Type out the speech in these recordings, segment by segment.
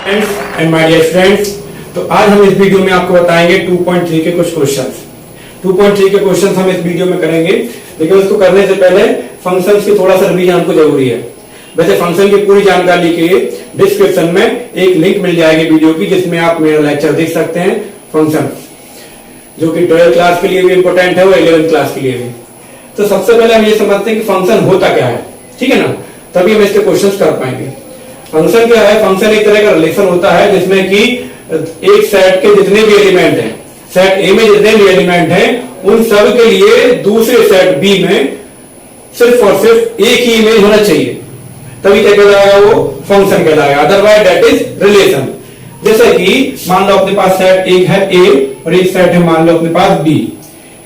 And my dear friends, तो आज हम इस वीडियो में आपको बताएंगे 2.3 के कुछ क्वेश्चंस। 2.3 के क्वेश्चंस हम इस वीडियो में करेंगे, लेकिन उसको करने से पहले फंक्शंस की थोड़ा सा रिवीजन हमको जरूरी है। वैसे फंक्शन की पूरी जानकारी के लिए डिस्क्रिप्शन में एक लिंक मिल जाएगी वीडियो की, जिसमें आप मेरा लेक्चर देख सकते हैं फंक्शन, जो कि 12th क्लास के लिए भी इंपॉर्टेंट है और 11th क्लास के लिए भी। तो सबसे पहले हम ये समझते हैं कि फंक्शन होता क्या है, ठीक है ना, तभी हम इसके क्वेश्चंस कर पाएंगे। फंक्शन क्या है? फंक्शन एक तरह का रिलेशन होता है जिसमें कि एक सेट के जितने भी एलिमेंट हैं, सेट ए में जितने भी एलिमेंट हैं, उन सब के लिए दूसरे सेट बी में सिर्फ और सिर्फ एक ही इमेज होना चाहिए, तभी क्या कहलाएगा? वो फंक्शन कहलाएगा। Otherwise that is relation. जैसे कि मान लो अपने पास सेट एक है ए और एक सेट है मान लो अपने पास बी,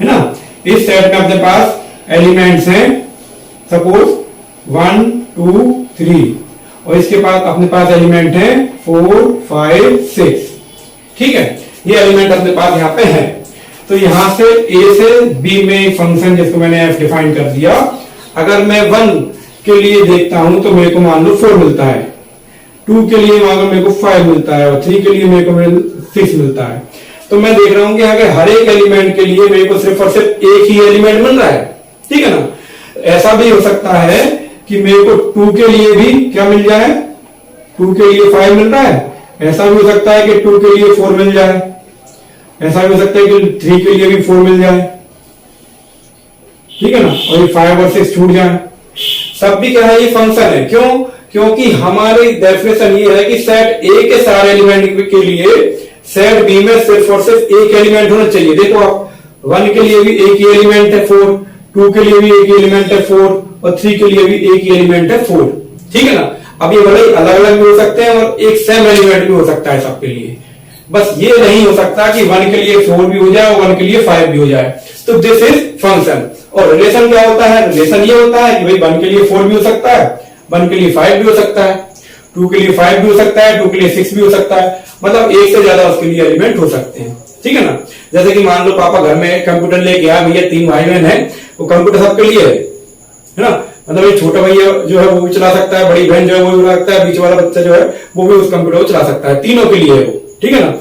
है ना। इस सेट में अपने पास एलिमेंट्स हैं सपोज 1 2 3 और इसके बाद अपने पास एलिमेंट है 4 5 6, ठीक है। ये एलिमेंट अपने पास यहाँ पे है। तो यहां से ए से बी में फंक्शन जिसको मैंने एफ डिफाइन कर दिया, अगर मैं 1 के लिए देखता हूं तो मेरे को मान लो 4 मिलता है, 2 के लिए मान लो मेरे को 5 मिलता है और 3 के लिए मेरे को 6 मिलता है। तो मैं देख रहा हूं कि अगर हर एक एलिमेंट के लिए मेरे को सिर्फ और सिर्फ एक ही एलिमेंट मिल रहा है, ठीक है ना। ऐसा भी हो सकता है कि मेरे को 2 के लिए भी क्या मिल जाए, 2 के लिए 5 मिल रहा है। ऐसा भी हो सकता है कि 2 के लिए 4 मिल जाए। ऐसा भी हो सकता है कि 3 के लिए भी 4 मिल जाए, ठीक है ना, और ये 5 और 6 छूट जाए। सब भी क्या है? ये फंक्शन है। क्यों? क्योंकि हमारी डेफिनेशन ये है कि सेट ए के सारे एलिमेंट के लिए सेट बी में सिर्फ और सिर्फ एक एलिमेंट होना चाहिए। देखो आप 1 के लिए भी एक ही एलिमेंट है 4, 2 के लिए भी एक ही एलिमेंट है 4 और 3 के लिए भी एक ही एलिमेंट है 4, ठीक है ना। अब ये भले अलग अलग भी हो सकते हैं और एक सेम एलिमेंट भी हो सकता है सबके लिए। बस ये नहीं हो सकता कि 1 के लिए 4 भी हो जाए और 1 के लिए 5 भी हो जाए। तो दिस इज फंक्शन। और रिलेशन क्या होता है? रिलेशन ये होता है कि भाई 1 के लिए 4 भी हो सकता है, 1 के लिए 5 भी हो सकता है, 2 के लिए 5 भी हो सकता है, 2 के लिए 6 भी हो सकता है। मतलब एक से ज्यादा उसके लिए एलिमेंट हो सकते हैं, ठीक है ना। जैसे कि मान लो पापा घर में कंप्यूटर लेके आया, भैया 3 भाई बहन है, वो कंप्यूटर सबके लिए है ना। मतलब ये छोटा भैया जो है वो भी चला सकता है, बड़ी बहन जो है वो भी चला सकता है, बीच वाला बच्चा जो है वो भी उस कंप्यूटर को चला सकता है। तीनों के लिए है वो, ठीक है ना।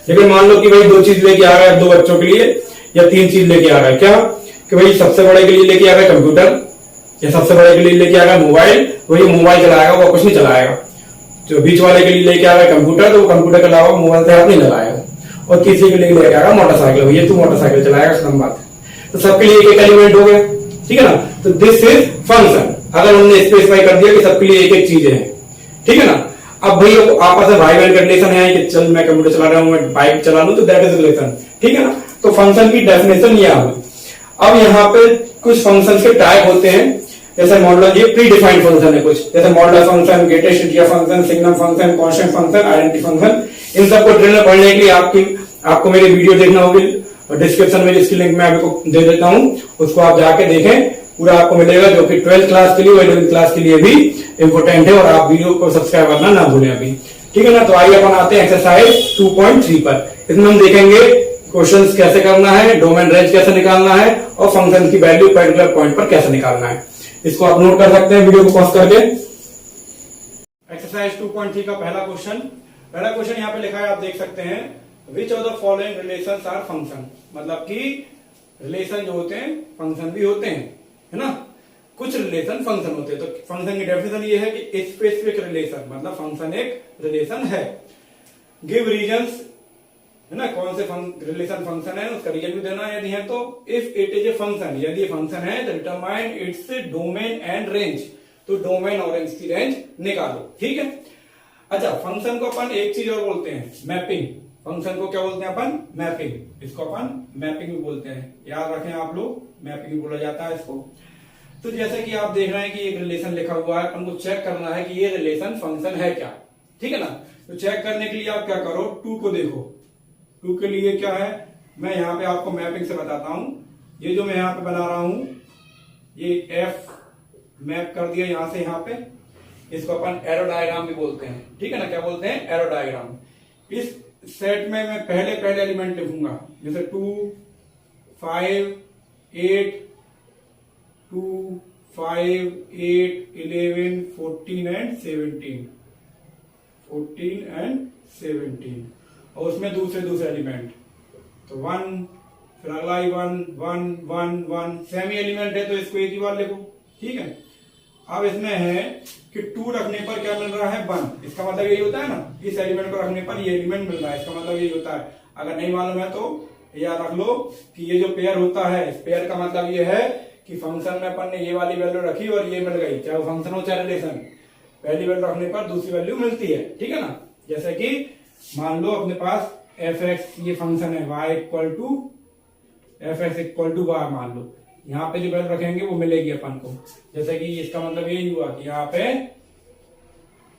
लेकिन मान लो कि भाई 2 चीज लेके आ रहा है 2 बच्चों के लिए, या 3 चीज लेके आ रहा है, क्या कि भाई सबसे बड़े के लिए लेके आ रहा है कंप्यूटर, या सबसे बड़े के लिए लेके आ रहा है मोबाइल, वो ये मोबाइल चलाएगा, वो कुछ नहीं चलाएगा। जो बीच वाले के लिए लेके आ रहा है कंप्यूटर, तो वो कंप्यूटर के अलावा मोबाइल से हाथ नहीं लगाएगा। और किसी के लिए लेके आ रहा है मोटरसाइकिल, भैया तू मोटरसाइकिल चलाएगा, खत्म बात है। तो सबके लिए एक एक एलिमेंट हो गया, ठीक है ना। तो दिस इज फंक्शन। अगर हमने स्पेसिफाई कर दिया कि सबके लिए एक एक चीजें हैं, ठीक है ना। अब भाई आपस में भाई बहन का रिलेशन है कि चल मैं कंप्यूटर चला रहा हूं, मैं बाइक चला लूं, तो दैट इज रिलेशन, ठीक है ना। तो फंक्शन की डेफिनेशन ये आ गई। अब यहाँ पे कुछ फंक्शन के टाइप होते हैं, जैसे मॉडुलर, ये प्री डिफाइंड फंक्शन है कुछ, जैसे modular function, greatest integer function, signum function, constant function, identity function. इन सबको ड्रिल में पढ़ने के लिए आपको मेरी वीडियो देखना होगी और डिस्क्रिप्शन में जिसकी लिंक मैं आपको दे देता हूं, उसको आप जाके देखें, पूरा आपको मिलेगा, जो कि 12th क्लास के लिए और 11th क्लास के लिए भी इंपोर्टेंट है। और आप वीडियो को सब्सक्राइब करना ना भूलें अभी, ठीक है ना। तो आइए अपन आते हैं एक्सरसाइज 2.3 पर। इसमें हम देखेंगे क्वेश्चंस कैसे करना है, डोमेन रेंज कैसे निकालना है और फंक्शन की वैल्यू पर्टिकुलर पॉइंट पर कैसे निकालना है। इसको आप नोट कर सकते हैं वीडियो को पॉज करके। एक्सरसाइज 2.3 का पहला क्वेश्चन यहाँ पे लिखा है, आप देख सकते हैं, which of the following relations are function. मतलब कि रिलेशन जो होते हैं फंक्शन भी होते हैं, है ना। कुछ रिलेशन फंक्शन होते हैं। तो फंक्शन की डेफिनेशन ये है कि स्पेसिफिक रिलेशन, मतलब फंक्शन एक रिलेशन है। गिव रीजंस, है ना, कौन से रिलेशन फंक्शन है उसका रीजन भी देना यदि है तो। If it is a function, यदि ये फंक्शन है तो determine its domain and range. तो डोमेन और रेंज की रेंज निकालो, ठीक है। अच्छा, फंक्शन को अपन एक चीज और बोलते हैं, मैपिंग। फंक्शन को क्या बोलते हैं अपन? मैपिंग। इसको अपन मैपिंग भी बोलते हैं, याद रखें आप लोग, मैपिंग बोला जाता है इसको। तो जैसे कि आप देख रहे हैं कि एक रिलेशन लिखा हुआ है, अपन को चेक करना है कि ये रिलेशन फंक्शन है क्या, ठीक है ना। तो चेक करने के लिए आप क्या करो, 2 को देखो। 2 के लिए क्या है, मैं यहाँ पे आपको मैपिंग से बताता हूं। ये जो मैं यहाँ पे बना रहा हूं, ये एफ मैप कर दिया यहां से यहाँ पे, इसको अपन एरो डायग्राम भी बोलते हैं, ठीक है ना। क्या बोलते हैं? Arrow diagram. इस सेट में मैं पहले एलिमेंट लिखूंगा, जैसे 2 5 8 2 5 8 11 14 एंड 17। 14 एंड 17 और उसमें दूसरे एलिमेंट तो 1 फिर अगला ही 1 सेमी एलिमेंट है तो इसको एक ही बार लिखो, ठीक है। अब इसमें है कि 2 रखने पर क्या मिल रहा है 1, इसका मतलब यही होता है ना, इस एलिमेंट को रखने पर ये एलिमेंट मिल रहा है, इसका मतलब यही होता है। अगर नहीं मालूम है तो याद रख लो कि ये जो पेयर होता है, इस पेयर का मतलब ये है कि फंक्शन में अपन ने ये वाली वैल्यू रखी और ये मिल गई, चाहे वो फंक्शन हो चाहे रिलेशन, पहली वैल्यू रखने पर दूसरी वैल्यू मिलती है, ठीक है ना। जैसे कि मान लो अपने पास एफ एक्स ये फंक्शन है, y equal to f x equal to y मान लो, यहाँ पे जो वैल्यू रखेंगे वो मिलेगी अपन को। जैसे कि इसका मतलब यही हुआ कि यहाँ पे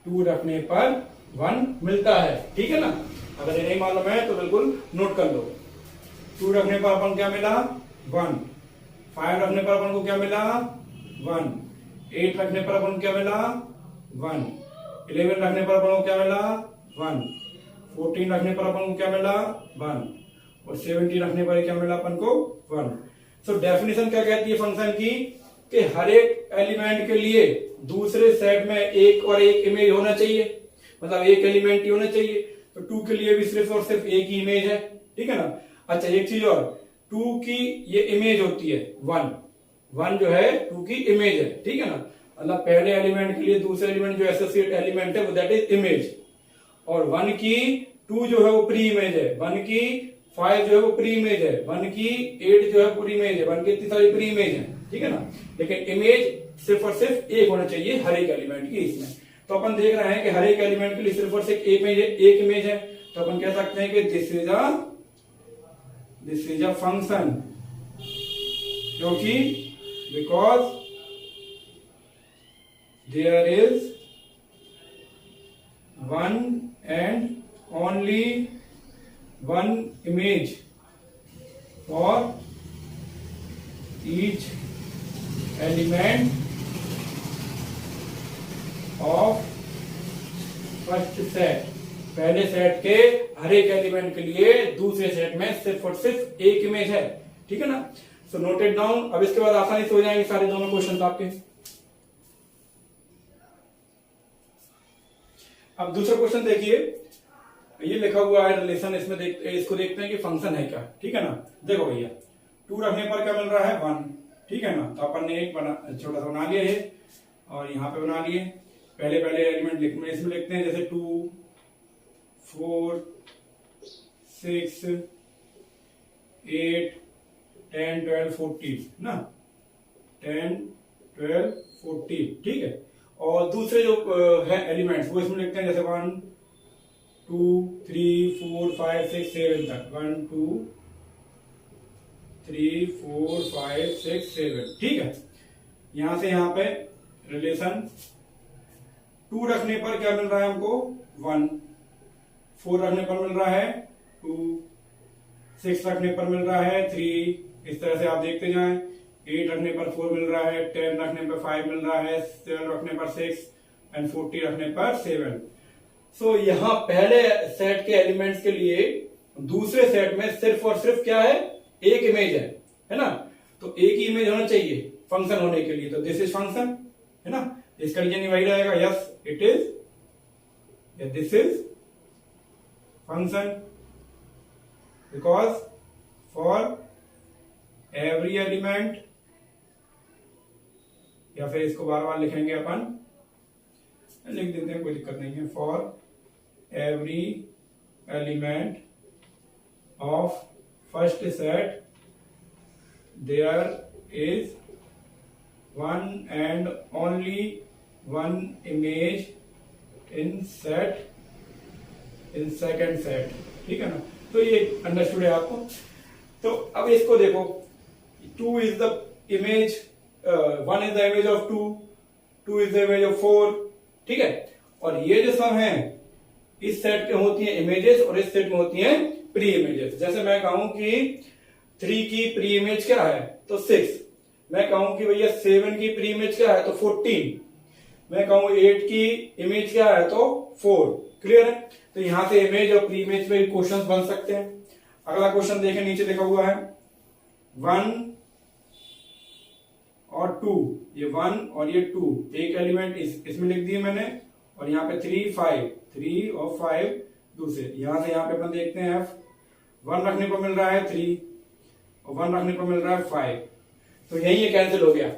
2 रखने पर 1 मिलता है, ठीक है ना। अगर ये नहीं मालूम है तो बिल्कुल नोट कर लो। 2 रखने पर अपन क्या मिला 1, 5 रखने पर अपन को क्या मिला 1, 8 रखने पर अपन को क्या मिला 1, 11 रखने पर अपन को क्या मिला 1, 14 रखने पर अपन को क्या मिला 1 और 17 रखने पर क्या मिला अपन को 1। सो डेफिनेशन क्या कहती है फंक्शन की कि हर एक एलिमेंट के लिए दूसरे सेट में एक और एक इमेज होना चाहिए, मतलब एक एलिमेंट ही होना चाहिए। तो 2 के लिए भी सिर्फ और सिर्फ एक ही इमेज है, ठीक है ना। अच्छा एक चीज और, 2 की ये इमेज होती है 1 जो है 2 की इमेज है, ठीक है ना। मतलब पहले एलिमेंट के लिए दूसरे एलिमेंट जो एसोसिएट एलिमेंट है वो दैट इज इमेज, और 1 की 2 जो है वो प्री इमेज है, 1 की 5 जो है वो प्री इमेज है, 1 की 8 जो है पूरी इमेज है, 1 की इतनी सारी प्री इमेज है, ठीक है ना। लेकिन इमेज सिर्फ और सिर्फ एक होना चाहिए हर एक एलिमेंट की इसमें। तो अपन देख रहे हैं कि हर एक एलिमेंट के लिए सिर्फ और सिर्फ एक इमेज है, तो अपन कह सकते हैं कि दिस इज अ फंक्शन, क्योंकि because there is one and only one image for each element of first set। पहले सेट के हर एक एलिमेंट के लिए दूसरे सेट में सिर्फ और सिर्फ एक इमेज है, ठीक है ना। सो नोटेड डाउन। अब इसके बाद आसानी से हो जाएंगे सारे दोनों क्वेश्चन आपके। अब दूसरा क्वेश्चन देखिए, ये लिखा हुआ है रिलेशन, इसमें इसको देखते हैं कि फंक्शन है क्या, ठीक है ना। देखो भैया 2 रखने पर क्या मिल रहा है 1, ठीक है ना। तो अपन ने एक छोटा सा बना लिया है और यहाँ पे बना लिए। पहले एलिमेंट इसमें लिखते हैं, जैसे 2 4 6 8 10 12 14 ना, 10 12 14, ठीक है। और दूसरे जो है एलिमेंट्स वो इसमें लिखते हैं, जैसे 1 2 3 4 5 6 7 तक, 1 2 3 4 5 6 7, ठीक है। यहां से यहां पे रिलेशन 2 रखने पर क्या मिल रहा है हमको 1, 4 रखने पर मिल रहा है 2, 6 रखने पर मिल रहा है 3, इस तरह से आप देखते जाएं। 8 रखने पर 4 मिल रहा है, 10 रखने पर 5 मिल रहा है, 7 रखने पर 6 एंड 40 रखने पर 7। सो यहाँ पहले सेट के एलिमेंट्स के लिए दूसरे सेट में सिर्फ और सिर्फ क्या है एक इमेज है ना। तो एक ही इमेज होना चाहिए फंक्शन होने के लिए, तो दिस इज फंक्शन है ना। इसका रीजन वही रहेगा, yes it is, this is function, because for every element, या फिर इसको बार बार लिखेंगे अपन, लिख देते हैं कोई दिक्कत नहीं है। For every element of first set there is one and only one image in second set, ठीक है ना। तो ये अंडरस्टूड है आपको। तो अब इसको देखो, 2 is the image, 1 is the image of 2, 2 is the image of 4, ठीक है। और ये जो सब हैं इस सेट के होती हैं इमेजेस और इस सेट में होती हैं प्री इमेजेस। जैसे मैं कहूं कि 3 की प्री इमेज क्या है तो 6, मैं कहूं कि भैया 7 की प्री इमेज क्या है तो 14, मैं कहूं 8 की इमेज क्या है तो 4। क्लियर है। तो यहां से इमेज और प्री इमेज पे क्वेश्चंस बन सकते हैं। अगला क्वेश्चन देखें, नीचे लिखा हुआ है 1 और 2, ये 1 और ये 2 एक एलिमेंट इसमें लिख दिए मैंने, और यहाँ पे 3 5, 3 और 5 दूसरे, यहां से यहाँ पे अपन देखते हैं f, 1 रखने को मिल रहा है 3 और 1 रखने को मिल रहा है 5। तो यही ये कैंसिल हो गया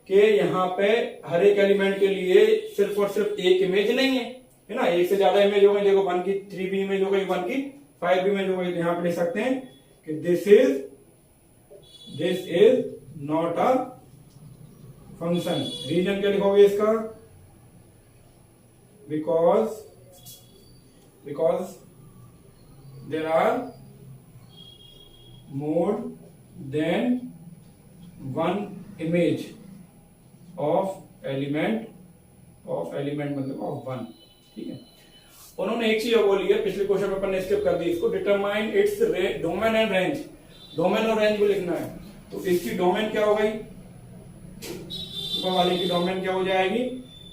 कि यहाँ पे हर एक एलिमेंट के लिए सिर्फ और सिर्फ एक इमेज नहीं है ना, एक से ज्यादा इमेज हो गई। देखो 1 की 3 भी इमेज हो गई, 1 की 5 भी इमेज हो गई। तो यहाँ पे लिख सकते हैं कि this is not a function. Reason क्या लिखोगे इसका? Because there are more than 1 image of element मतलब ऑफ 1। ठीक है, उन्होंने एक चीज बोली है, पिछले क्वेश्चन में अपन ने स्किप कर दी इसको, determine its domain and range. Domain और रेंज को लिखना है। तो इसकी डोमेन क्या हो गई, ऊपर वाले की डोमेन क्या हो जाएगी?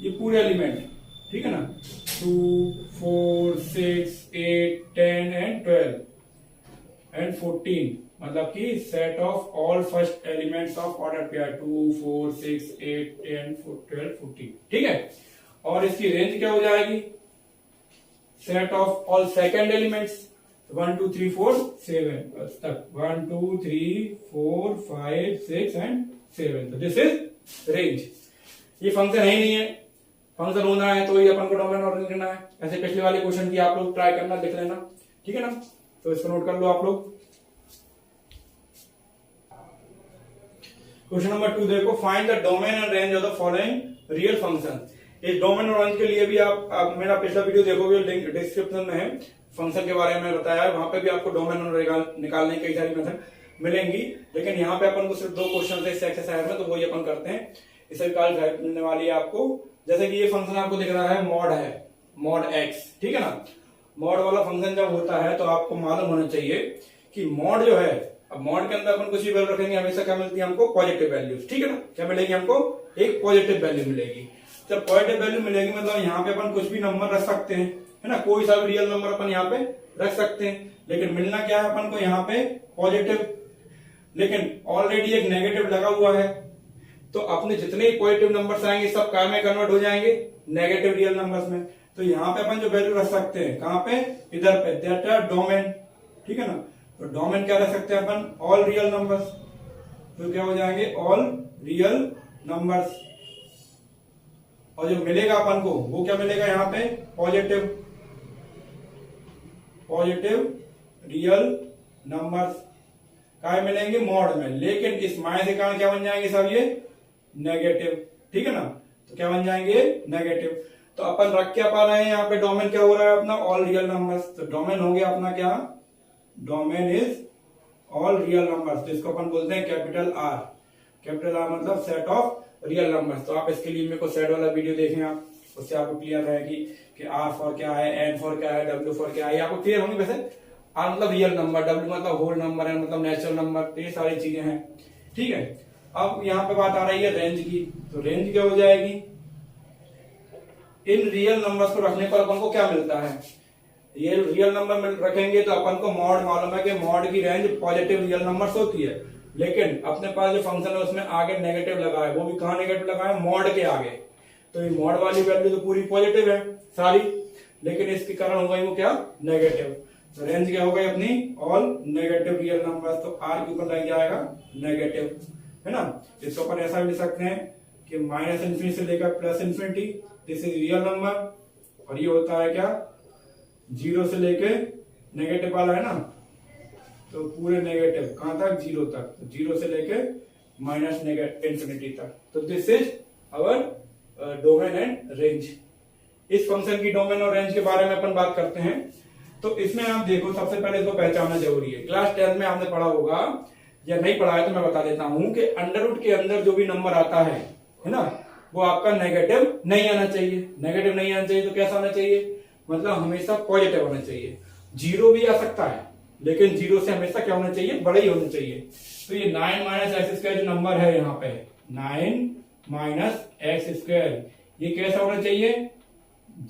ये पूरे एलिमेंट, ठीक है ना, 2 4 6 8 10 एंड 12 एंड 14, मतलब कि set of all first elements of order pair 2 4 6 8 10 12 14। ठीक है, और इसकी रेंज क्या हो जाएगी? Set of all second elements 1 2 3 4 7 तक, 1 2 3 4 5 6 एंड 7। तो दिस इज रेंज। ये फंक्शन है ही नहीं है, फंक्शन होना है तो ये अपन को डोमेन और रेंज लेना है। ऐसे पिछले वाले क्वेश्चन की आप लोग ट्राई करना, लिख लेना, ठीक है ना। तो इसको नोट कर लो आप लोग। क्वेश्चन नंबर 2 देखो, find the domain and range of the following real function. इस डोमेन और रेंज के लिए भी आप मेरा पिछला वीडियो देखोगे, लिंक डिस्क्रिप्शन में है, फंक्शन के बारे में बताया है, वहां पे भी आपको डोमेन और रेंज निकालने की कई सारी मेथड मिलेंगी। लेकिन यहाँ पे अपन को सिर्फ 2 क्वेश्चन है इस एक्सरसाइज में, तो वही अपन करते हैं। इससे काल मिलने वाली है आपको, जैसे कि ये फंक्शन आपको दिख रहा है मॉड एक्स, ठीक है ना। मॉड वाला फंक्शन जब होता है तो आपको मालूम होना चाहिए कि मॉड जो है, अब मॉड के अंदर अपन कुछ भी वैल्यू रखेंगे, हमेशा क्या मिलती है हमको? पॉजिटिव वैल्यूज, ठीक है ना। क्या मिलेगी हमको? एक पॉजिटिव वैल्यू मिलेगी। जब पॉजिटिव वैल्यू मिलेगी मतलब यहाँ पे अपन कुछ भी नंबर रख सकते हैं, है ना, कोई सा भी रियल नंबर अपन यहाँ पे रख सकते हैं। लेकिन मिलना क्या है अपन को? यहाँ पे पॉजिटिव, लेकिन ऑलरेडी एक नेगेटिव लगा हुआ है, तो अपने जितने ही पॉजिटिव नंबर्स आएंगे सब क्या में कन्वर्ट हो जाएंगे? नेगेटिव रियल नंबर्स में। तो यहाँ पे अपन जो वैल्यू रख सकते हैं, कहाँ पे? इधर पे, दैट आर डोमेन, ठीक है ना। तो डोमेन क्या रख सकते हैं अपन? All real numbers. तो क्या हो जाएंगे? All real numbers. और जो मिलेगा अपन को वो क्या मिलेगा यहाँ पे? पॉजिटिव रियल नंबर्स क्या मिलेंगे? मॉड में। लेकिन इस माइनस के कारण क्या बन जाएंगे सब? ये नेगेटिव, ठीक है ना। तो क्या बन जाएंगे? नेगेटिव। तो अपन रख क्या पा रहे हैं यहाँ पे? डोमेन क्या हो रहा है अपना? All real numbers. तो डोमेन हो गया अपना क्या? Domain is all real numbers, जिसको अपन बोलते हैं कैपिटल आर। कैपिटल आर मतलब सेट ऑफ रियल नंबर्स। तो आप इसके लिए मेरे को सेट वाला वीडियो देखें आप, उससे आपको क्लियर रहेगी कि आर फॉर क्या है, एन फॉर क्या है, डब्ल्यू फॉर क्या है, आपको क्लियर होंगी। वैसे आर मतलब रियल नंबर, डब्ल्यू मतलब होल नंबर, एन मतलब नेचुरल नंबर, तो ये सारी चीजें हैं, ठीक है। अब यहाँ पे बात आ रही है रेंज की। तो रेंज क्या हो जाएगी? इन रियल नंबर्स को रखने पर अपन को क्या मिलता है? ये रियल नंबर रखेंगे तो अपन को मॉड मालूम है कि मॉड की रेंज पॉजिटिव रियल नंबर्स होती है। लेकिन अपने पास जो फंक्शन है उसमें आगे नेगेटिव लगा है, वो भी कहाँ नेगेटिव लगा है? मॉड के आगे। तो ये मॉड वाली वैल्यू तो पूरी पॉजिटिव है सारी, लेकिन इसके कारण हो गई वो क्या? नेगेटिव। तो रेंज क्या हो गई अपनी? All negative real numbers. तो आर के ऊपर लग जाएगा नेगेटिव, है ना। इसको अपन ऐसा भी लिख सकते हैं कि माइनस इन्फिनिटी से लेकर plus infinity, this is real number. और ये होता है क्या? 0 से लेके नेगेटिव वाला है ना, तो पूरे नेगेटिव कहां तक? 0 तक। तो 0 से लेके माइनस नेगेटिव इन्फिनिटी तक। तो this is our domain and range. इस फंक्शन की डोमेन और रेंज के बारे में अपन बात करते हैं। तो इसमें आप देखो, सबसे पहले इसको पहचानना जरूरी है। क्लास 10 में आपने पढ़ा होगा, या नहीं पढ़ा है तो मैं बता देता हूं कि अंडर रूट के अंदर जो भी नंबर आता है ना, वो आपका नेगेटिव नहीं आना चाहिए। नेगेटिव नहीं आना चाहिए तो कैसा होना चाहिए? मतलब हमेशा पॉजिटिव होना चाहिए। 0 भी आ सकता है, लेकिन 0 से हमेशा क्या होना चाहिए? बड़ा ही होना चाहिए। तो ये 9 माइनस एक्स स्क्वायर जो नंबर है यहाँ पे, 9 माइनस एक्स स्क्वायर, ये कैसा होना चाहिए?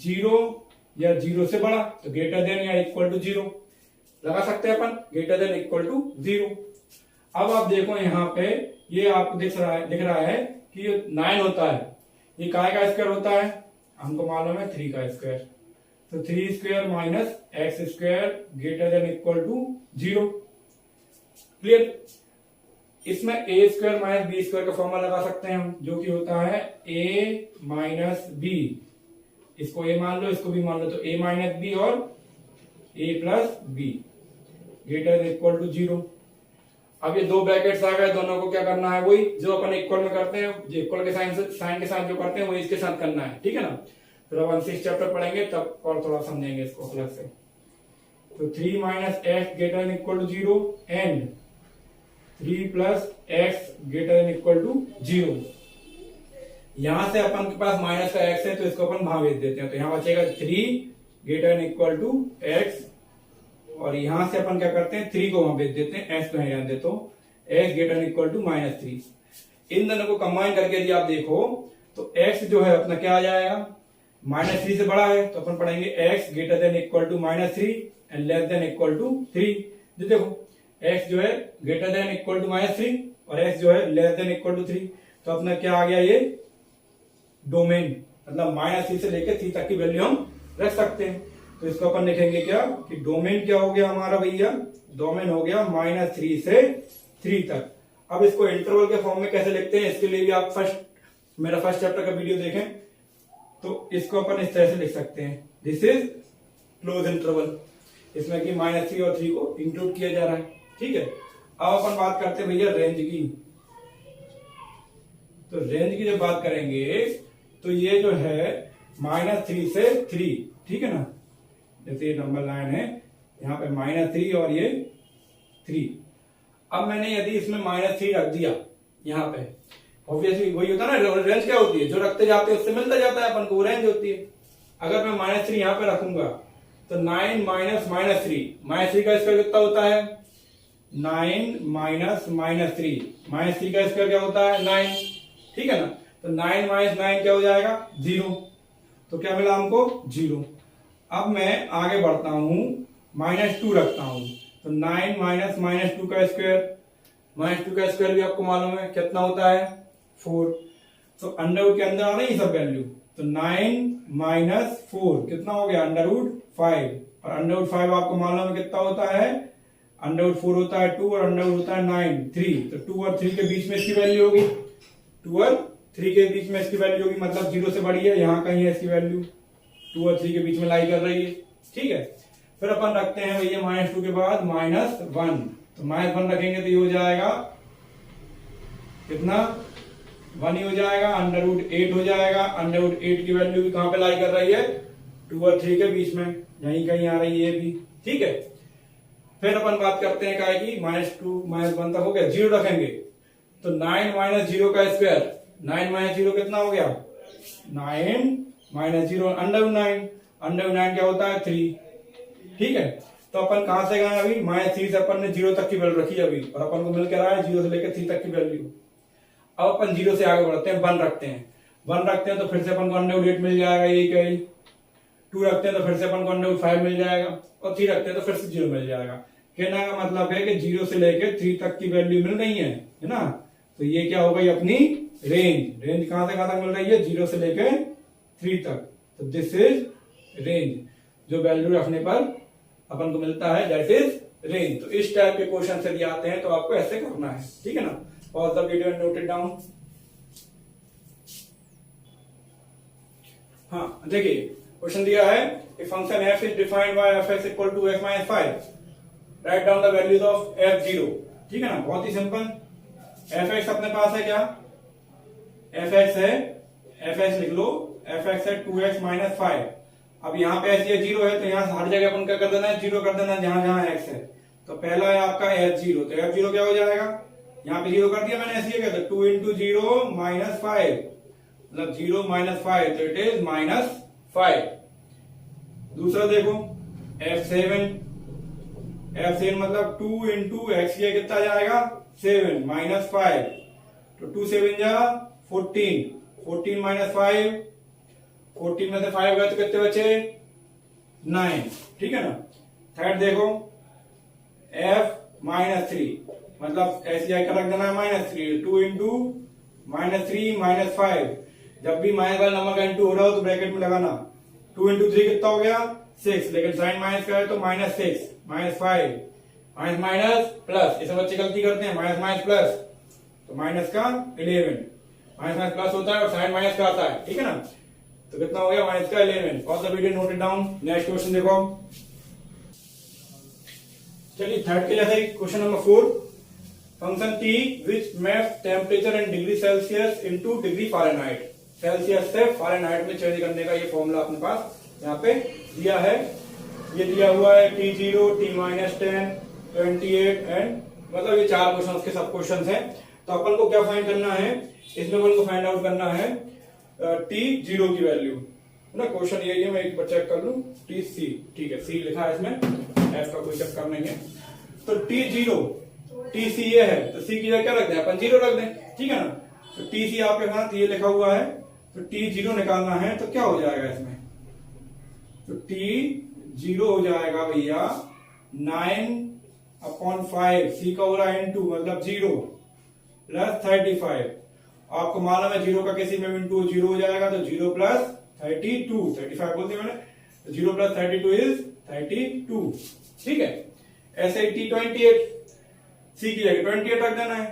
0 या 0 से बड़ा, तो ग्रेटर देन या इक्वल टू 0 लगा सकते हैं अपन, ग्रेटर देन इक्वल टू 0। अब आप देखो यहाँ पे ये आपको दिख रहा है कि ये 9 होता है, ये काय का स्क्वायर होता है हमको मालूम है 3 का स्क्वायर, तो 3 square minus x square greater than equal to 0। Clear. इसमें a square minus b square का फॉर्मूला लगा सकते हैं हम, जो कि होता है ए माइनस बी। इसको ए मान लो, इसको भी मान लो, तो ए माइनस बी और A plus B greater than equal to 0। अब ये दो ब्रैकेट्स आ गए, दोनों को क्या करना है, वही जो अपन इक्वल में करते हैं, जो इक्वल के साइन के साथ जो करते हैं वही इसके साथ करना है, ठीक है ना। फिर अब 6 चैप्टर पढ़ेंगे तब और थोड़ा समझेंगे इसको अलग से। तो 3 minus x greater than equal to 0 and 3 plus x greater than equal to 0। यहां से अपन के पास माइनस का एक्स है तो इसको अपन वहां भेज देते हैं, तो यहां बचेगा 3 greater than equal to x, और यहां से अपन क्या करते हैं 3 को वहां भेज देते हैं, एक्स को यहां रहने देते हो, x greater than equal to -3। इन दोनों को कंबाइन करके यदि आप देखो तो एक्स जो है अपना क्या आ जाएगा, -3 से बड़ा है, तो अपन पढ़ेंगे x greater than equal to -3 and less than equal to 3। देखो एक्स जो है ग्रेटर देन इक्वल टू -3 और एक्स जो है लेस देन इक्वल टू 3, तो अपना क्या आ गया, ये डोमेन, मतलब -3 से लेकर 3 तक की वैल्यू हम रख सकते हैं। तो इसको अपन लिखेंगे क्या कि डोमेन क्या हो गया हमारा भैया, डोमेन हो गया -3 से 3 तक। अब इसको इंटरवल के फॉर्म में कैसे लिखते हैं, इसके लिए भी आप मेरा फर्स्ट चैप्टर का वीडियो देखें, तो इसको अपन इस तरह से लिख सकते हैं, दिस इज क्लोज इंटरवल, इसमें कि -3 और 3 को इंक्लूड किया जा रहा है, ठीक है। अब अपन बात करते हैं भैया रेंज की। तो रेंज की जब बात करेंगे तो ये जो है -3 से 3, ठीक है ना, जैसे ये नंबर लाइन है यहाँ पे -3 और ये 3। अब मैंने यदि इसमें -3 रख दिया यहाँ पे, ऑब्वियसली वही होता है ना, रेंज क्या होती है, जो रखते जाते हैं उससे मिलता जाता है अपन को, वो रेंज होती है। अगर मैं -3 यहाँ पे रखूंगा तो 9 माइनस -3 का स्क्वायर कितना होता है, 9 माइनस -3, -3 का स्क्वायर क्या होता है 9, ठीक है ना। तो 9 माइनस 9 क्या हो जाएगा 0, तो क्या मिला हमको 0। अब मैं आगे बढ़ता हूं, -2 रखता हूं, तो 9 माइनस -2 का स्क्वायर, -2 का स्क्वायर भी आपको मालूम है कितना होता है 4, तो अंडरवुड के अंदर आ रही है सब वैल्यू, तो 9 माइनस 4 कितना हो गया √5, और √5 आपको मालूम है कितना होता है, √4 होता है 2 और अंडरवुड होता है 9 3, तो 2 और 3 के बीच में इसकी वैल्यू होगी, 2 और 3 के बीच में इसकी वैल्यू होगी, मतलब 0 से बड़ी है, यहाँ कहीं है इसकी वैल्यू 2 और 3 के बीच में लाई कर रही है, ठीक है। फिर अपन रखते हैं भैया -2 के बाद -1, तो -1 रखेंगे तो ये हो जाएगा कितना 1 ही हो जाएगा, √8 हो जाएगा, √8 की वैल्यू भी कहां पे लाई कर रही है 2 और 3 के बीच में, यहीं कहीं आ रही है ये भी, ठीक है। फिर अपन बात करते हैं क्या की -2 -1 तक हो गया, 0 रखेंगे तो 9 माइनस 0 का स्क्वायर, 9 माइनस 0 कितना हो गया 9 माइनस 0 √9 क्या होता है 3, ठीक है। तो अपन कहां से गए अभी, -3 से अपन ने 0 तक की वैल्यू रखी अभी, और अपन को मिल के रहा है 0 से लेकर 3 तक की वैल्यू। अब अपन 0 से आगे बढ़ते हैं, 1 रखते हैं, 1 रखते हैं तो फिर से अपन को √8 मिल जाएगा, यही कहीं 2 रखते हैं तो फिर से अपन को √5 मिल जाएगा, और 3 रखते हैं तो फिर से 0 मिल जाएगा। कहना का मतलब है कि 0 से लेकर 3 तक की वैल्यू मिल रही है ना, तो ये क्या हो गई अपनी रेंज। रेंज कहां से कहां तक मिल रही है, 0 से लेकर 3 तक, तो दिस इज रेंज, जो वैल्यू रखने पर अपन को मिलता है दैट इज रेंज। तो इस टाइप के क्वेश्चन यदि आते हैं तो आपको ऐसे करना है, ठीक है ना। Pause the video and note it down. हाँ देखिए क्वेश्चन दिया है, a function f is defined by fx equal to x minus 5, write down the values of f0, ठीक है ना, बहुत ही सिंपल। fx अपने पास है क्या, fx है, fx लिख लो, fx है 2x माइनस 5। अब यहाँ पे ऐसे 0 है तो यहाँ हर जगह अपन क्या कर देना है 0 कर देना है, जहां जहां x है। तो पहला है आपका f0, तो f0 क्या हो जाएगा, यहाँ पे 0 कर दिया मैंने, ऐसे क्या, 2 इंटू 0 माइनस 5, मतलब 0 माइनस 5, तो इट इज -5। दूसरा देखो f7 मतलब 2 इंटू एक्स कितना जाएगा 7 -5, तो 2 7 जा 14, 14 माइनस 5, 14 में से 5 गए तो कितने बचे 9, ठीक है ना। थर्ड देखो f-3 मतलब ऐसे जाकर रख देना है -3, 2 इंटू -3 -5, जब भी माइनस वाले नंबर का इंटू हो रहा हो तो ब्रैकेट में लगाना। 2 इंटू 3 कितना हो गया 6, लेकिन साइन माइनस का है तो -6 -5 माइनस माइनस प्लस, इसमें बच्चे गलती करते हैं, माइनस माइनस प्लस तो माइनस का 11, माइनस माइनस प्लस होता है और साइन माइनस का आता है, ठीक है ना। तो कितना हो गया माइनस का 11। Pause the video, note it down. Next question देखो। चलिए थर्ड के जैसे question number 4, function T which maps temperature and degree Celsius into degree Fahrenheit. Celsius से फ़ारेनहाइट में चेंज करने का ये फॉर्मूला अपने पास यहाँ पे दिया है। ये दिया हुआ है T0, T-10, 28 एंड मतलब ये 4 क्वेश्चन के सब क्वेश्चन हैं। तो अपन को क्या फाइंड करना है, इसमें अपन को फाइंड आउट करना है T0 की वैल्यू, है ना। क्वेश्चन यही है, मैं एक बार चेक कर लूं। TC, ठीक है, C लिखा है इसमें, F का कोई चक्कर नहीं है। तो T0 TC ये है तो C की जगह क्या रख दें अपन, 0 रख दें, ठीक है ना। तो TC आपके साथ ये लिखा हुआ है, तो T0 निकालना है तो क्या हो जाएगा इसमें, तो T0 हो जाएगा भैया 9/5, C का हो रहा है इंटू मतलब 0 प्लस 35। आपको मालूम है 0 का किसी में इंटू 0 हो जाएगा, तो 0 प्लस 32, 35 बोल दिया मैंने, तो 0 प्लस 32 इज 32, ठीक है। ऐसे ही T28, C की जगह 28 रख देना है,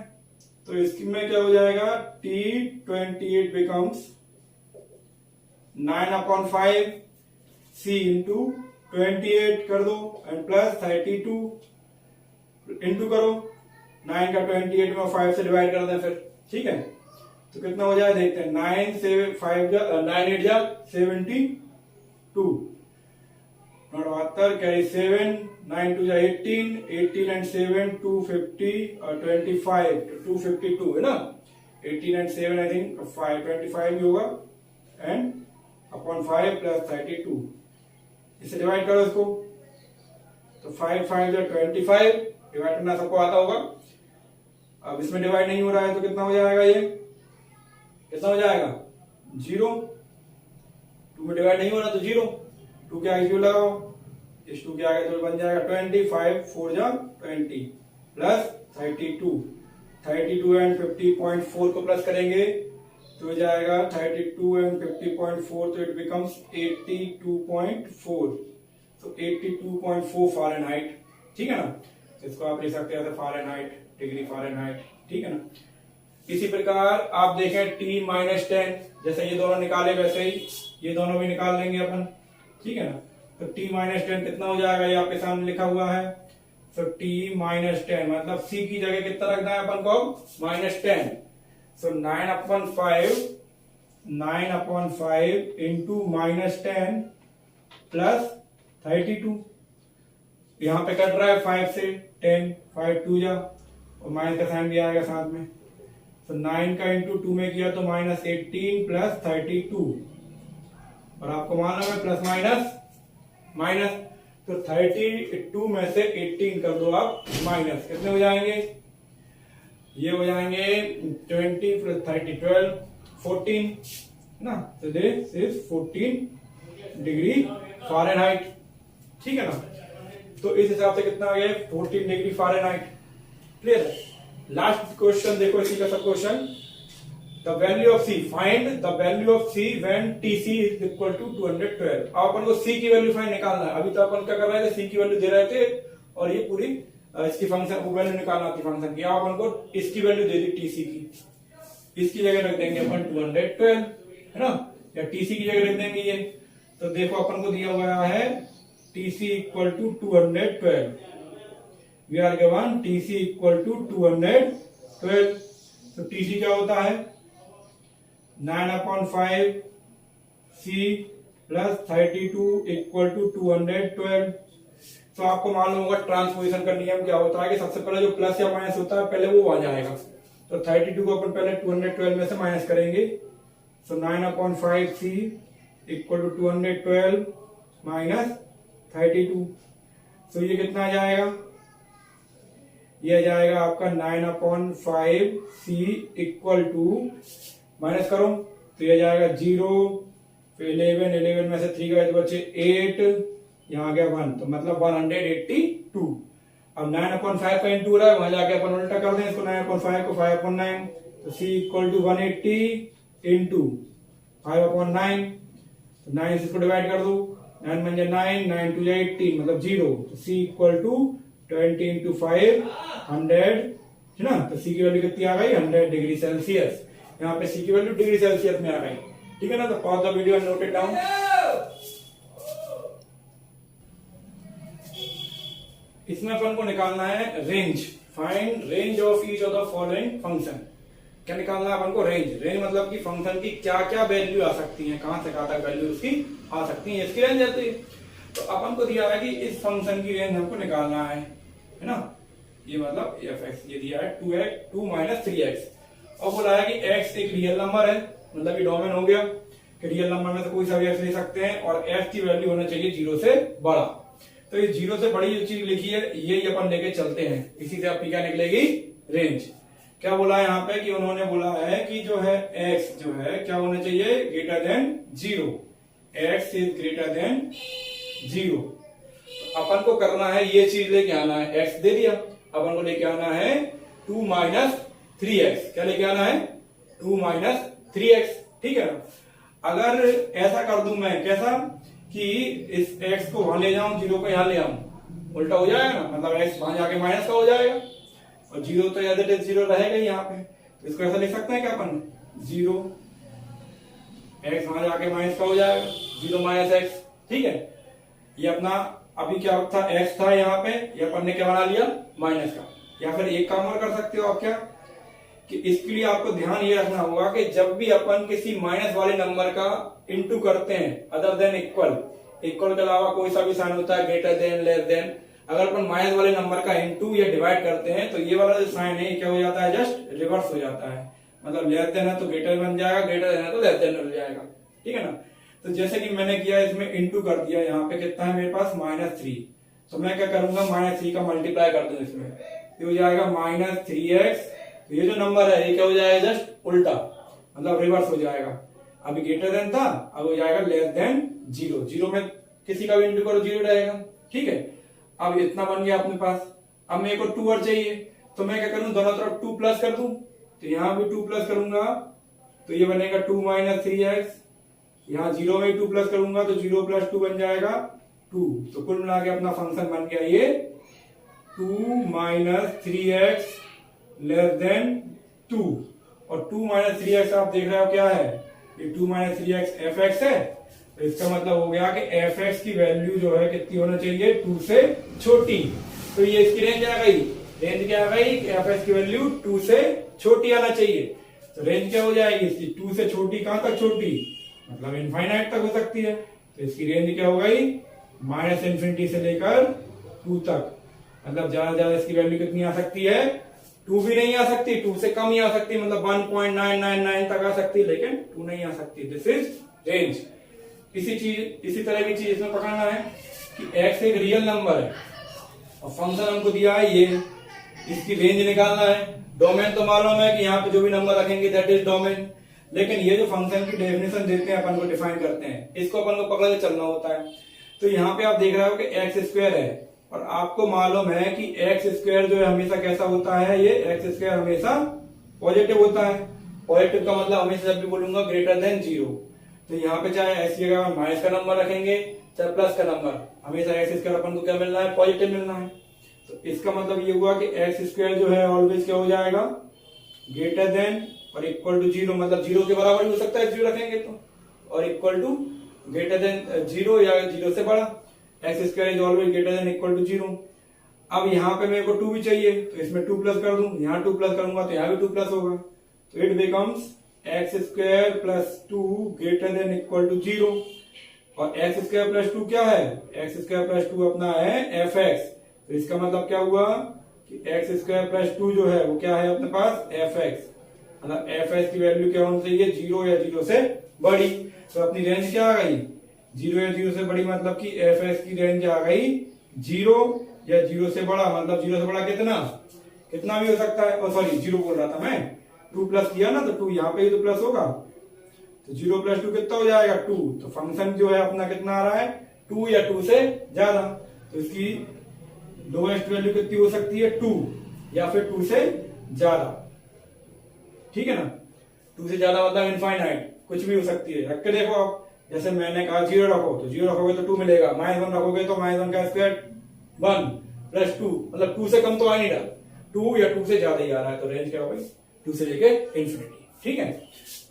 तो इसमें क्या हो जाएगा, T28 बिकम्स 9/5 C इंटू 28 कर दो एंड प्लस 32 इंटू करो 9 का 28 में 5 से डिवाइड कर दें फिर, ठीक है। तो कितना हो जाए देखते हैं, 9 से 5 9 8 जा 72, 72 कैरी 7, 9 2 जा 18, 18 एंड 7 250 और 25 252 है ना। 18 एंड 7 आई थिंक 5 25 ही होगा एंड अपॉन 5 प्लस 32, इसे डिवाइड करो इसको, तो 5 5 जा 25, डिवाइड करना सबको आता होगा। अब इसमें डिवाइड नहीं हो रहा है तो कितना हो जाएगा, ये कितना हो जाएगा 0, 2 में डिवाइड नहीं हो रहा तो 0, 2 के आगे 0 लगाओ, इस 2 के आगे तो बन जाएगा 25 4 जा 20 प्लस 32 एंड 50.4 को प्लस करेंगे तो हो जाएगा 32 एंड 50.4, तो इट बिकम्स 82.4, तो 82.4 फ़ारेनहाइट, ठीक है ना। इसको आप ले सकते हैं फ़ारेनहाइट, डिग्री फ़ारेनहाइट, ठीक है ना। इसी प्रकार आप देखें T-10, जैसे ये दोनों निकाले वैसे ही ये दोनों भी निकाल लेंगे अपन, ठीक है ना। तो T-10 कितना हो जाएगा, ये आपके सामने लिखा हुआ है। तो T-10 मतलब C की जगह कितना रखना है अपन को, -10, so 9/5 इंटू -10 प्लस 32, यहाँ पे कट रहा है 5 से 10, 5 2 जा और माइनस का साइन भी आएगा साथ में, तो 9 का इंटू 2 में किया तो -18 प्लस 32, और आपको मालूम है प्लस माइनस माइनस, तो 32 में से 18 कर दो आप माइनस, कितने हो जाएंगे, ये हो जाएंगे 20 प्लस 30 12 14 ना, तो दिस इज 14 डिग्री फ़ारेनहाइट, ठीक है ना। तो इस हिसाब से कितना आ गया 14 डिग्री फ़ारेनहाइट, क्लियर है। लास्ट क्वेश्चन देखो इसी का sub question, the value of C, find the value of C when TC is equal to 212। अब अपन को C की वैल्यू फाइंड निकालना है। अभी तो अपन क्या कर रहे थे, C की वैल्यू दे रहे थे और ये पूरी इसकी फंक्शन वो वैल्यू निकालना थी फंक्शन की। अब अपन को इसकी वैल्यू दे दी TC की, इसकी जगह रख देंगे अपन 212, है ना, या TC की जगह रख देंगे ये। तो देखो अपन को दिया हुआ है TC equal to 212, we are given TC equal to 212। तो TC क्या होता है 9/5 C प्लस 32 इक्वल टू 212। तो आपको मालूम होगा ट्रांसपोजिशन का नियम क्या होता है कि सबसे पहले जो प्लस या माइनस होता है पहले वो आ जाएगा। तो 32 को अपन पहले 212 में से माइनस करेंगे, सो 9/5 C इक्वल टू 212 माइनस 32। तो ये कितना आ जाएगा, ये आ जाएगा आपका 9/5 C इक्वल टू माइनस करो तो ये जाएगा 0, फिर 11 में से 3 गए तो बचे 8, यहाँ आ गया 1, तो मतलब 182। अब 9/5 का इंटू रहा है, वहां जाके अपन उल्टा कर दें इसको, 9/5 को 5/9, तो C इक्वल टू 180 इंटू 5/9, तो 9 से इसको डिवाइड कर दो, 9 बन जाए 9, 9 2 जाए 18 मतलब 0। तो C इक्वल टू 20 इंटू 5 100 है ना। तो C की वैल्यू कितनी आ गई 100 डिग्री सेल्सियस। यहाँ पे C की वैल्यू डिग्री सेल्सियस में आ गई, ठीक है ना। तो pause the video and note it down. इसमें अपन को निकालना है range, find range of each of the following function. क्या निकालना है अपन को रेंज, रेंज मतलब कि फंक्शन की क्या क्या वैल्यू आ सकती है, कहां से कहां तक वैल्यू उसकी आ सकती है, इसकी रेंज आती है। तो अपन को दिया है कि इस फंक्शन की रेंज हमको निकालना है ना। ये मतलब f(x) ये दिया है 2 माइनस 3x, और बोला है कि x एक रियल नंबर है, मतलब ये डोमेन हो गया कि रियल नंबर में से कोई सा भी x ले सकते हैं, और f की वैल्यू होना चाहिए 0 से बड़ा। तो ये 0 से बड़ी जो चीज लिखी है यही अपन लेके चलते हैं, इसी से आपकी क्या निकलेगी रेंज। क्या बोला है यहाँ पे कि उन्होंने बोला है कि जो है x जो है क्या होना चाहिए greater than 0, x is greater than 0। अपन को करना है ये चीज लेके आना है, x दे दिया, अपन को लेके आना है 2 माइनस 3x। क्या लेके आना है 2 माइनस 3x, ठीक है। अगर ऐसा कर दूं मैं, कैसा कि इस x को वहां ले जाऊं, 0 को यहां ले आऊं, उल्टा हो जाएगा ना, मतलब x वहां जाके माइनस का हो जाएगा, और 0 तो याद है 0 रहेगा यहाँ पे। तो इसको ऐसा लिख सकते हैं क्या अपन 0 x वहां जाके माइनस का हो जाएगा, 0 माइनस x, ठीक है। ये अपना अभी क्या था x था यहाँ पे, ये अपन ने क्या बना लिया माइनस का। या फिर एक काम और कर सकते हो आप, क्या कि इसके लिए आपको ध्यान ये रखना होगा कि जब भी अपन किसी माइनस वाले नंबर का इनटू करते हैं अदर देन इक्वल, इक्वल के अलावा कोई सा भी साइन होता है ग्रेटर देन लेस देन, अगर अपन माइनस वाले नंबर का इनटू या डिवाइड करते हैं तो ये वाला जो साइन है क्या हो जाता है जस्ट रिवर्स हो जाता है, मतलब लेस देन है तो ग्रेटर बन जाएगा, ग्रेटर देन है तो लेस देन बन जाएगा, ठीक है ना। तो जैसे कि मैंने किया इसमें इनटू कर दिया, यहाँ पे कितना है मेरे पास -3, तो मैं क्या करूंगा -3 का मल्टीप्लाई कर दूं इसमें, ये हो जाएगा -3x। तो ये जो नंबर है ये क्या हो जाएगा जस्ट उल्टा, मतलब रिवर्स हो जाएगा। अभी ग्रेटर देन था, अब हो जाएगा लेस देन 0, 0 में किसी का भी इंटू करो 0 रहेगा, ठीक है। अब इतना बन गया अपने पास। अब मेरे को 2 और चाहिए, तो मैं क्या करूं दोनों तरफ 2 प्लस कर दूं, तो यहां भी 2 प्लस करूंगा तो ये बनेगा 2 माइनस 3x, यहाँ 0 में 2 प्लस करूंगा तो 0 प्लस 2 बन जाएगा 2। तो कुल मिला के अपना फंक्शन बन गया ये 2 माइनस 3x लेस देन 2, और 2 माइनस 3x आप देख रहे हो क्या है, ये 2 माइनस 3x f(x) है। तो इसका मतलब हो गया कि f(x) की वैल्यू जो है कितनी होना चाहिए 2 से छोटी। तो ये इसकी रेंज आ गई, रेंज क्या आ गई कि f(x) की वैल्यू 2 से छोटी आना चाहिए। तो रेंज क्या हो जाएगी इसकी 2 से छोटी, कहां तक छोटी, मतलब इनफाइनाइट तक हो सकती है। तो इसकी रेंज क्या हो गई -∞ से लेकर 2 तक, मतलब ज्यादा ज्यादा इसकी वैल्यू कितनी आ सकती है 2 भी नहीं आ सकती, 2 से कम ही आ सकती, मतलब 1.999 तक आ सकती है, लेकिन 2 नहीं आ सकती। This is range. इसी तरह की चीज इसमें पकड़ना है कि x एक रियल नंबर है और फंक्शन हमको दिया है ये, इसकी रेंज निकालना है। डोमेन तो मालूम है कि यहाँ पे जो भी नंबर रखेंगे दैट इज डोमेन, लेकिन ये जो फंक्शन की डेफिनेशन देते हैं अपन को डिफाइन करते हैं, इसको अपन को पकड़ के चलना होता है। तो यहाँ पे आप देख रहे हो कि x² है, और आपको मालूम है कि x² जो है हमेशा कैसा होता है, ये x² हमेशा पॉजिटिव होता है। पॉजिटिव का मतलब हमेशा जब भी बोलूंगा ग्रेटर देन 0, तो यहाँ पे चाहे ऐसी जगह माइनस का नंबर रखेंगे चाहे प्लस का नंबर, हमेशा x² अपन को क्या मिलना है पॉजिटिव मिलना है। तो इसका मतलब ये हुआ कि x² जो है ऑलवेज क्या हो जाएगा ग्रेटर देन और इक्वल टू 0, मतलब 0 के बराबर भी हो सकता है 0 रखेंगे तो, और इक्वल टू ग्रेटर देन 0 या 0 से बड़ा। x² is always greater than equal to 0। अब यहाँ पे मेरे को 2 भी चाहिए, तो इसमें 2 प्लस कर दूं, यहाँ 2 प्लस करूंगा तो यहाँ भी 2 प्लस होगा, तो it becomes x² plus 2 greater than equal to 0। और x² प्लस 2 क्या है, x² प्लस 2 अपना है f(x), तो इसका मतलब क्या हुआ कि x² प्लस 2 जो है वो क्या है अपने पास f(x), मतलब f(x) की वैल्यू क्या होनी चाहिए 0 या 0 से बड़ी। तो अपनी रेंज क्या आ गई 0 या 0 से बड़ी, मतलब कि f(x) की रेंज आ गई 0 या 0 से बड़ा, मतलब 0 से बड़ा कितना भी हो सकता है, सॉरी 0 बोल रहा था मैं, 2 प्लस किया ना तो 2 यहाँ पे ही तो प्लस होगा, तो 0 प्लस 2 कितना हो जाएगा 2। तो फंक्शन जो है अपना कितना आ रहा है 2 या 2 से ज्यादा, तो इसकी लोएस्ट वैल्यू कितनी हो सकती है 2 या फिर 2 से ज्यादा, ठीक है ना। 2 से ज्यादा मतलब इनफाइनाइट, कुछ भी हो सकती है। रख के देखो आप, जैसे मैंने कहा 0 रखो तो 0 रखोगे तो 2 मिलेगा, -1 रखोगे तो -1 का स्क्वायर 1 प्लस 2, मतलब 2 से कम तो आ नहीं रहा, 2 या 2 से ज्यादा ही आ रहा है, तो रेंज क्या होगी 2 से लेके इंफिनिटी। ठीक है,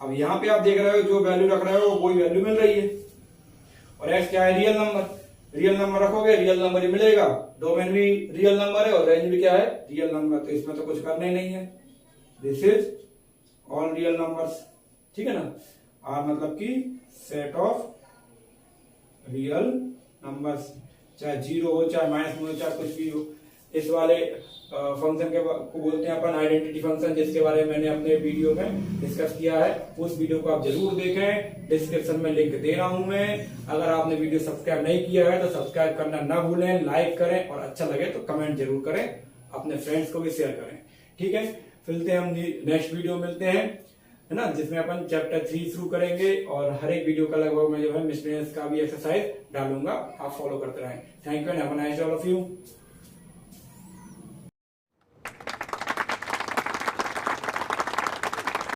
अब यहाँ पे आप देख रहे हो जो वैल्यू रख रहे हो वही वैल्यू मिल रही है। और x क्या है, रियल नंबर, रियल नंबर रखोगे रियल नंबर ही मिलेगा, डोमेन भी रियल नंबर है और रेंज भी क्या है, रियल नंबर, तो इसमें तो कुछ करना ही नहीं है, this is all real numbers. ठीक है ना, आर मतलब कि सेट ऑफ रियल नंबर्स, चाहे 0 हो चाहे -1 हो चाहे कुछ भी हो। इस वाले फंक्शन को बोलते हैं अपन आइडेंटिटी फंक्शन, जिसके बारे में मैंने अपने वीडियो में डिस्कस किया है, उस वीडियो को आप जरूर देखें, डिस्क्रिप्शन में लिंक दे रहा हूं मैं। अगर आपने वीडियो सब्सक्राइब नहीं किया है तो सब्सक्राइब करना ना भूलें, लाइक करें और अच्छा लगे तो कमेंट जरूर करें, अपने फ्रेंड्स को भी शेयर करें। ठीक है, मिलते हैं हम नेक्स्ट वीडियो मिलते हैं, है ना, जिसमें अपन चैप्टर 3 शुरू करेंगे और हर एक वीडियो का लगभग मैं जो है मिसलेनियस का भी एक्सरसाइज डालूंगा, आप फॉलो करते रहें। Thank you and have a nice day all of you.